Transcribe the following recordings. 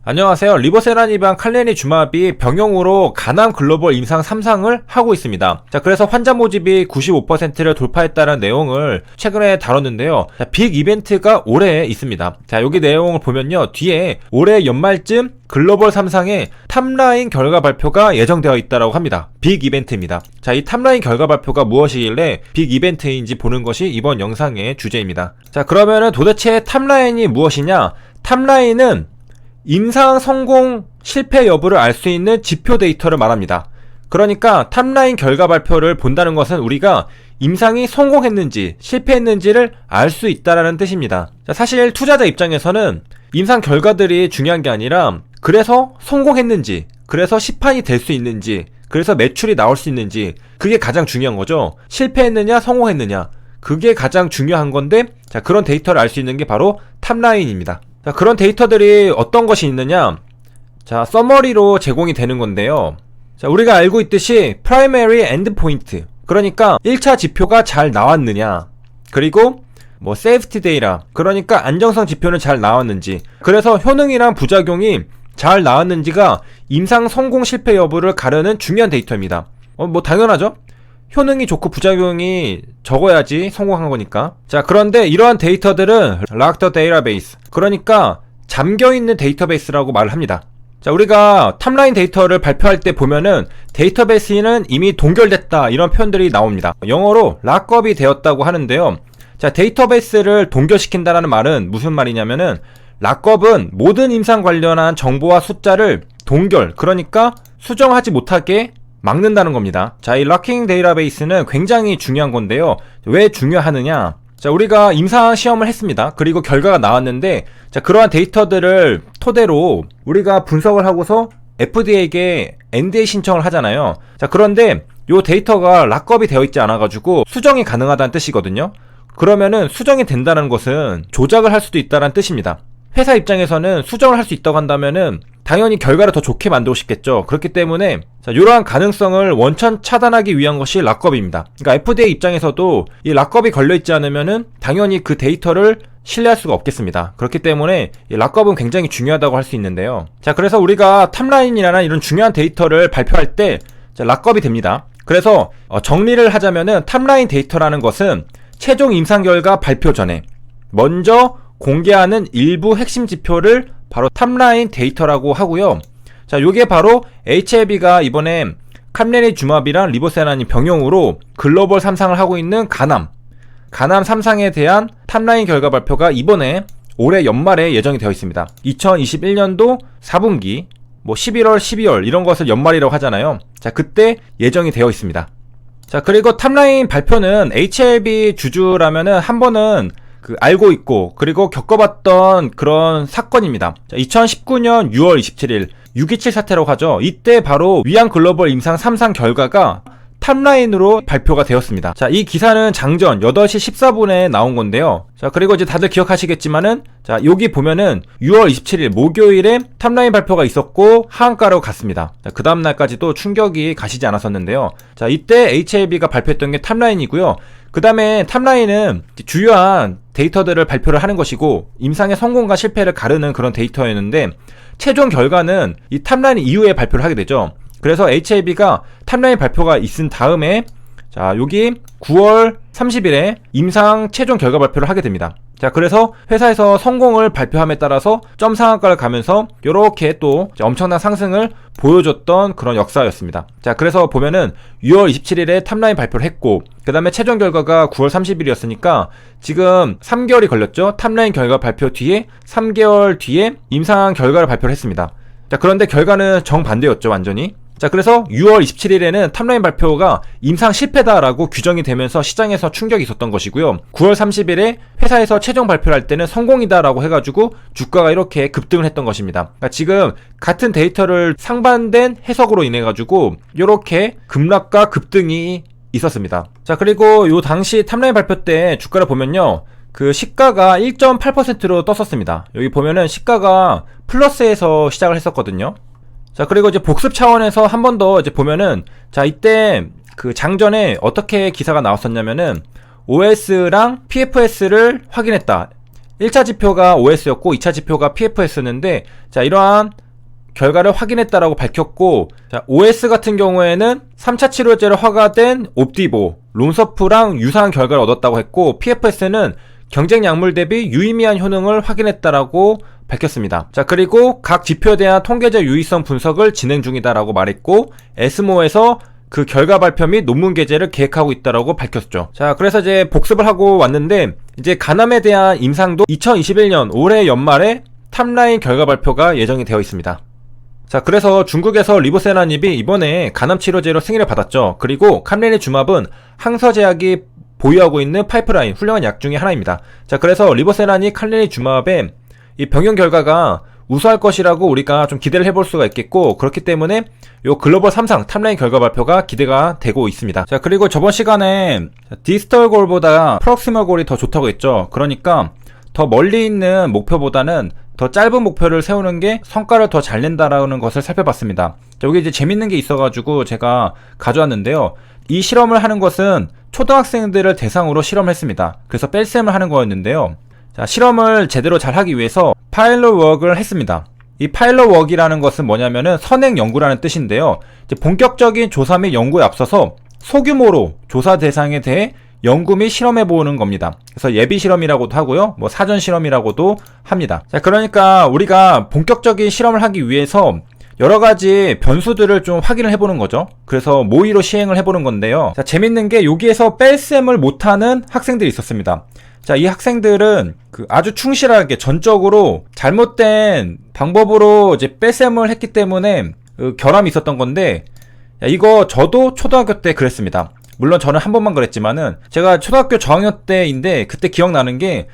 안녕하세요. 리보세라니방 칼레니 주마비 병용으로 가남 글로벌 임상 3상을 하고 있습니다. 자, 그래서 환자 모집이 95%를 돌파했다는 내용을 최근에 다뤘는데요. 자, 빅 이벤트가 올해 있습니다. 자, 여기 내용을 보면요. 뒤에 올해 연말쯤 글로벌 3상의 탑라인 결과 발표가 예정되어 있다고 합니다. 빅 이벤트입니다. 자, 이 탑라인 결과 발표가 무엇이길래 빅 이벤트인지 보는 것이 이번 영상의 주제입니다. 자, 그러면은 도대체 탑라인이 무엇이냐? 탑라인은 임상 성공 실패 여부를 알 수 있는 지표 데이터를 말합니다. 그러니까 탑라인 결과 발표를 본다는 것은 우리가 임상이 성공했는지 실패했는지를 알 수 있다는 뜻입니다. 자, 사실 투자자 입장에서는 임상 결과들이 중요한 게 아니라 그래서 성공했는지, 그래서 시판이 될 수 있는지, 그래서 매출이 나올 수 있는지, 그게 가장 중요한 거죠. 실패했느냐 성공했느냐, 그게 가장 중요한 건데, 자, 그런 데이터를 알 수 있는 게 바로 탑라인입니다. 자, 그런 데이터들이 어떤 것이 있느냐? 자, 서머리로 제공이 되는 건데요. 자, 우리가 알고 있듯이 프라이머리 엔드포인트, 그러니까 1차 지표가 잘 나왔느냐, 그리고 뭐 세이프티 데이터, 그러니까 안정성 지표는 잘 나왔는지, 그래서 효능이랑 부작용이 잘 나왔는지가 임상 성공 실패 여부를 가르는 중요한 데이터입니다. 뭐 당연하죠? 효능이 좋고 부작용이 적어야지 성공한 거니까. 자, 그런데 이러한 데이터들은 locked database, 그러니까 잠겨있는 데이터베이스라고 말을 합니다. 자, 우리가 탑라인 데이터를 발표할 때 보면은 데이터베이스는 이미 동결됐다, 이런 표현들이 나옵니다. 영어로 락업이 되었다고 하는데요. 자, 데이터베이스를 동결시킨다라는 말은 무슨 말이냐면은, 락업은 모든 임상 관련한 정보와 숫자를 동결, 그러니까 수정하지 못하게 막는다는 겁니다. 자, 이 락킹 데이터베이스는 굉장히 중요한 건데요. 왜 중요하느냐? 자, 우리가 임상 시험을 했습니다. 그리고 결과가 나왔는데, 자, 그러한 데이터들을 토대로 우리가 분석을 하고서 FDA에게 NDA 신청을 하잖아요. 자, 그런데 요 데이터가 락업이 되어 있지 않아가지고 수정이 가능하다는 뜻이거든요. 그러면은 수정이 된다는 것은 조작을 할 수도 있다는 뜻입니다. 회사 입장에서는 수정을 할 수 있다고 한다면은 당연히 결과를 더 좋게 만들고 싶겠죠. 그렇기 때문에 자, 이러한 가능성을 원천 차단하기 위한 것이 락업입니다. 그러니까 FDA 입장에서도 이 락업이 걸려있지 않으면은 당연히 그 데이터를 신뢰할 수가 없겠습니다. 그렇기 때문에 이 락업은 굉장히 중요하다고 할 수 있는데요. 자, 그래서 우리가 탑라인이라는 이런 중요한 데이터를 발표할 때 자, 락업이 됩니다. 그래서 정리를 하자면은 탑라인 데이터라는 것은 최종 임상 결과 발표 전에 먼저 공개하는 일부 핵심 지표를 바로 탑라인 데이터라고 하고요. 자, 요게 바로 HLB가 이번에 칼레니 주마비랑 리보세라닌 병용으로 글로벌 3상을 하고 있는 가남 3상에 대한 탑라인 결과 발표가 이번에 올해 연말에 예정이 되어 있습니다. 2021년도 4분기, 뭐 11월, 12월 이런 것을 연말이라고 하잖아요. 자, 그때 예정이 되어 있습니다. 자, 그리고 탑라인 발표는 HLB 주주라면은 한 번은 알고 있고 그리고 겪어봤던 그런 사건입니다. 자, 2019년 6월 27일 6.27 사태라고 하죠. 이때 바로 위안 글로벌 임상 3상 결과가 탑라인으로 발표가 되었습니다. 자, 이 기사는 장전 8시 14분에 나온 건데요. 자, 그리고 이제 다들 기억하시겠지만은, 자, 여기 보면은 6월 27일 목요일에 탑라인 발표가 있었고 하한가로 갔습니다. 자, 그 다음날까지도 충격이 가시지 않았었는데요. 자, 이때 HLB가 발표했던 게 탑라인이고요. 그 다음에 탑라인은 주요한 데이터들을 발표를 하는 것이고 임상의 성공과 실패를 가르는 그런 데이터였는데, 최종 결과는 이 탑라인 이후에 발표를 하게 되죠. 그래서 HLB가 탑라인 발표가 있은 다음에, 자, 여기 9월 30일에 임상 최종 결과 발표를 하게 됩니다. 자, 그래서 회사에서 성공을 발표함에 따라서 점 상한가를 가면서 요렇게 또 엄청난 상승을 보여줬던 그런 역사였습니다. 자, 그래서 보면은 6월 27일에 탑라인 발표를 했고, 그 다음에 최종 결과가 9월 30일이었으니까 지금 3개월이 걸렸죠. 탑라인 결과 발표 뒤에 3개월 뒤에 임상 결과를 발표를 했습니다. 자, 그런데 결과는 정반대였죠, 완전히. 자, 그래서 6월 27일에는 탑라인 발표가 임상 실패다라고 규정이 되면서 시장에서 충격이 있었던 것이고요. 9월 30일에 회사에서 최종 발표를 할 때는 성공이다라고 해가지고 주가가 이렇게 급등을 했던 것입니다. 그러니까 지금 같은 데이터를 상반된 해석으로 인해가지고 이렇게 급락과 급등이 있었습니다. 자, 그리고 요 당시 탑라인 발표 때 주가를 보면요, 그 시가가 1.8%로 떴었습니다. 여기 보면은 시가가 플러스에서 시작을 했었거든요. 자, 그리고 이제 복습 차원에서 한 번 더 이제 보면은, 자, 이때 그 장전에 어떻게 기사가 나왔었냐면은 OS랑 PFS를 확인했다. 1차 지표가 OS였고 2차 지표가 PFS였는데, 자, 이러한 결과를 확인했다라고 밝혔고, 자, OS 같은 경우에는 3차 치료제로 허가된 옵디보, 론서프랑 유사한 결과를 얻었다고 했고, PFS는 경쟁 약물 대비 유의미한 효능을 확인했다라고 밝혔습니다. 자, 그리고 각 지표에 대한 통계적 유의성 분석을 진행 중이다라고 말했고, 에스모에서 그 결과 발표 및 논문 게재를 계획하고 있다라고 밝혔죠. 자, 그래서 이제 복습을 하고 왔는데, 이제 간암에 대한 임상도 2021년 올해 연말에 탑라인 결과 발표가 예정이 되어 있습니다. 자, 그래서 중국에서 리보세라닙이 이번에 간암 치료제로 승인을 받았죠. 그리고 캄레니주맙은 항서제약이 보유하고 있는 파이프라인 훌륭한 약 중에 하나입니다. 자, 그래서 리보세라닙 캄레니주맙의 이 병용 결과가 우수할 것이라고 우리가 좀 기대를 해볼 수가 있겠고, 그렇기 때문에 요 글로벌 3상 탑라인 결과 발표가 기대가 되고 있습니다. 자, 그리고 저번 시간에 디스털 골보다 프록시멀 골이 더 좋다고 했죠. 그러니까 더 멀리 있는 목표보다는 더 짧은 목표를 세우는 게 성과를 더 잘 낸다라는 것을 살펴봤습니다. 자, 여기 이제 재밌는 게 있어가지고 제가 가져왔는데요. 이 실험을 하는 것은 초등학생들을 대상으로 실험을 했습니다. 그래서 뺄셈을 하는 거였는데요. 자, 실험을 제대로 잘 하기 위해서 파일럿 워크를 했습니다. 이 파일럿 워크라는 것은 뭐냐면은 선행 연구라는 뜻인데요. 이제 본격적인 조사 및 연구에 앞서서 소규모로 조사 대상에 대해 연구 및 실험해 보는 겁니다. 그래서 예비 실험이라고도 하고요, 뭐 사전 실험이라고도 합니다. 자, 그러니까 우리가 본격적인 실험을 하기 위해서 여러 가지 변수들을 좀 확인을 해보는 거죠. 그래서 모의로 시행을 해보는 건데요. 자, 재밌는 게 여기에서 뺄셈을 못하는 학생들이 있었습니다. 자, 이 학생들은 아주 충실하게 전적으로 잘못된 방법으로 이제 뺄셈을 했기 때문에 결함이 있었던 건데, 이거 저도 초등학교 때 그랬습니다. 물론 저는 한 번만 그랬지만은, 제가 초등학교 저학년 때인데 그때 기억나는 게,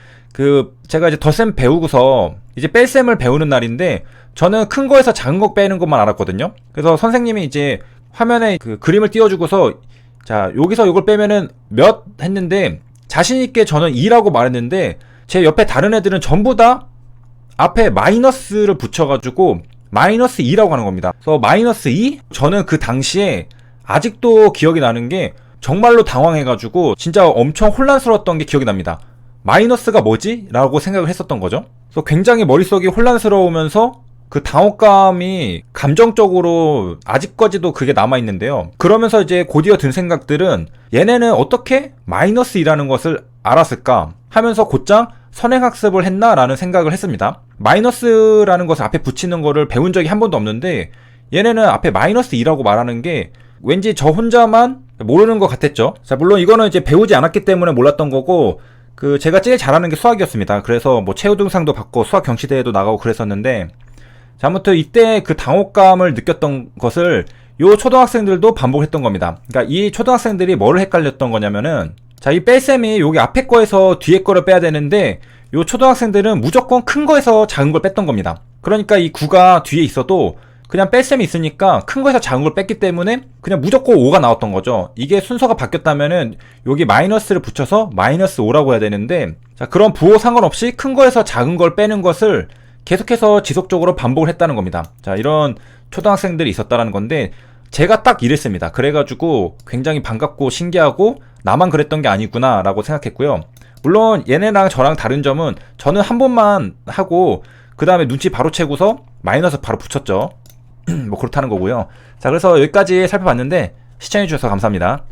제가 이제 덧셈 배우고서 이제 뺄셈을 배우는 날인데, 저는 큰 거에서 작은 거 빼는 것만 알았거든요. 그래서 선생님이 이제 화면에 그림을 띄워주고서, 자, 여기서 이걸 빼면은 몇 했는데, 자신있게 저는 2라고 말했는데, 제 옆에 다른 애들은 전부 다 앞에 마이너스를 붙여가지고 마이너스 2라고 하는 겁니다. 그래서 마이너스 2? 저는 그 당시에 아직도 기억이 나는 게, 정말로 당황해가지고 진짜 엄청 혼란스러웠던 게 기억이 납니다. 마이너스가 뭐지? 라고 생각을 했었던 거죠. 그래서 굉장히 머릿속이 혼란스러우면서 그 당혹감이 감정적으로 아직까지도 그게 남아있는데요. 그러면서 이제 곧이어 든 생각들은, 얘네는 어떻게 마이너스 2라는 것을 알았을까 하면서 곧장 선행학습을 했나 라는 생각을 했습니다. 마이너스라는 것을 앞에 붙이는 거를 배운 적이 한 번도 없는데, 얘네는 앞에 마이너스 2라고 말하는 게 왠지 저 혼자만 모르는 것 같았죠. 자, 물론 이거는 이제 배우지 않았기 때문에 몰랐던 거고, 제가 제일 잘하는 게 수학이었습니다. 그래서 뭐 최우등상도 받고 수학 경시대회도 나가고 그랬었는데, 자, 아무튼 이때 그 당혹감을 느꼈던 것을 요 초등학생들도 반복했던 겁니다. 그러니까 이 초등학생들이 뭐를 헷갈렸던 거냐면은, 자, 이 뺄셈이 여기 앞에 거에서 뒤에 거를 빼야 되는데, 요 초등학생들은 무조건 큰 거에서 작은 걸 뺐던 겁니다. 그러니까 이 9가 뒤에 있어도 그냥 뺄셈이 있으니까 큰 거에서 작은 걸 뺐기 때문에 그냥 무조건 5가 나왔던 거죠. 이게 순서가 바뀌었다면은 여기 마이너스를 붙여서 마이너스 5라고 해야 되는데, 자, 그런 부호 상관없이 큰 거에서 작은 걸 빼는 것을 계속해서 지속적으로 반복을 했다는 겁니다. 자, 이런 초등학생들이 있었다는 건데, 제가 딱 이랬습니다. 그래가지고 굉장히 반갑고 신기하고 나만 그랬던 게 아니구나 라고 생각했고요. 물론 얘네랑 저랑 다른 점은, 저는 한 번만 하고 그 다음에 눈치 바로 채고서 마이너스 바로 붙였죠. 뭐 그렇다는 거고요. 자, 그래서 여기까지 살펴봤는데 시청해주셔서 감사합니다.